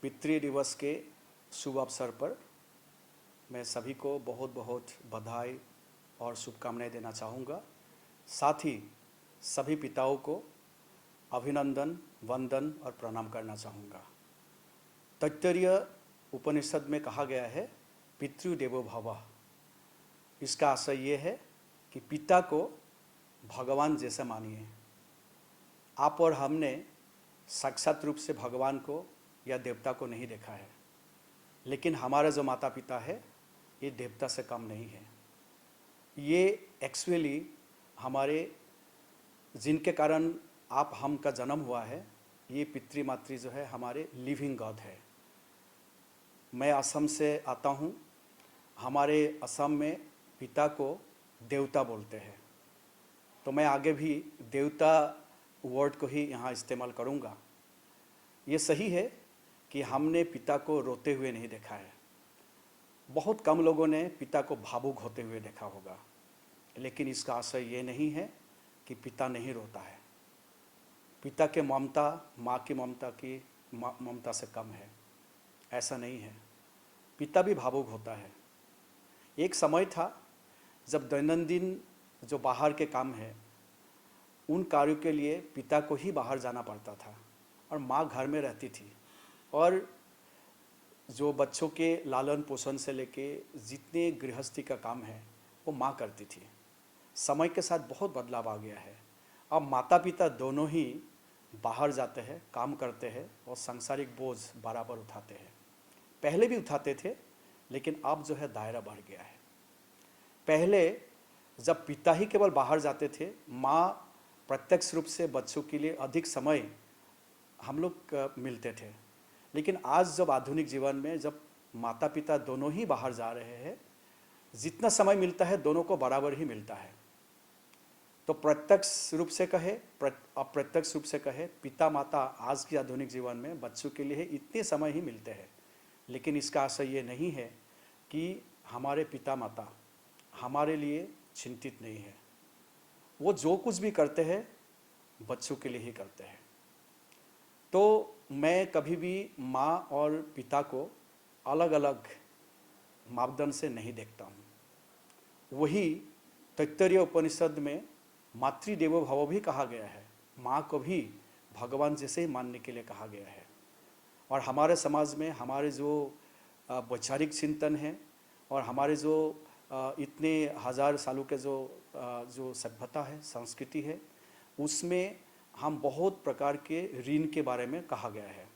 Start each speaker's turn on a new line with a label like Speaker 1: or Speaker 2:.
Speaker 1: पितृ दिवस के शुभ अवसर पर मैं सभी को बहुत बहुत बधाई और शुभकामनाएं देना चाहूँगा। साथ ही सभी पिताओं को अभिनंदन, वंदन और प्रणाम करना चाहूँगा। तैत्तरीय उपनिषद में कहा गया है पितृदेवो भव। इसका आशय ये है कि पिता को भगवान जैसा मानिए। आप और हमने साक्षात रूप से भगवान को या देवता को नहीं देखा है, लेकिन हमारा जो माता पिता है ये देवता से कम नहीं है। ये एक्चुअली हमारे जिनके कारण आप हम का जन्म हुआ है, ये पितृमातृ जो है हमारे लिविंग गॉड है। मैं असम से आता हूँ। हमारे असम में पिता को देवता बोलते हैं, तो मैं आगे भी देवता वर्ड को ही यहाँ इस्तेमाल करूँगा। ये सही है कि हमने पिता को रोते हुए नहीं देखा है। बहुत कम लोगों ने पिता को भावुक होते हुए देखा होगा, लेकिन इसका आशय ये नहीं है कि पिता नहीं रोता है। पिता के ममता माँ की ममता से कम है, ऐसा नहीं है। पिता भी भावुक होता है। एक समय था जब दैनंदिन जो बाहर के काम है उन कार्यों के लिए पिता को ही बाहर जाना पड़ता था और माँ घर में रहती थी, और जो बच्चों के लालन पोषण से लेके जितने गृहस्थी का काम है वो माँ करती थी। समय के साथ बहुत बदलाव आ गया है। अब माता पिता दोनों ही बाहर जाते हैं, काम करते हैं और सांसारिक बोझ बराबर उठाते हैं। पहले भी उठाते थे, लेकिन अब जो है दायरा बढ़ गया है। पहले जब पिता ही केवल बाहर जाते थे, माँ प्रत्यक्ष रूप से बच्चों के लिए अधिक समय हम लोग मिलते थे। लेकिन आज जब आधुनिक जीवन में जब माता पिता दोनों ही बाहर जा रहे हैं, जितना समय मिलता है दोनों को बराबर ही मिलता है। तो प्रत्यक्ष रूप से कहे, अप्रत्यक्ष रूप से कहे, पिता माता आज की आधुनिक जीवन में बच्चों के लिए इतने समय ही मिलते हैं। लेकिन इसका आशय ये नहीं है कि हमारे पिता माता हमारे लिए चिंतित नहीं है। वो जो कुछ भी करते हैं बच्चों के लिए ही करते हैं। तो मैं कभी भी माँ और पिता को अलग अलग मापदंड से नहीं देखता हूँ। वही तैत्तरीय उपनिषद में मातृदेवो भव भी कहा गया है। माँ को भी भगवान जैसे ही मानने के लिए कहा गया है। और हमारे समाज में हमारे जो वैचारिक चिंतन है और हमारे जो इतने हजार सालों के जो सभ्यता है, संस्कृति है, उसमें हम बहुत प्रकार के ऋण के बारे में कहा गया है।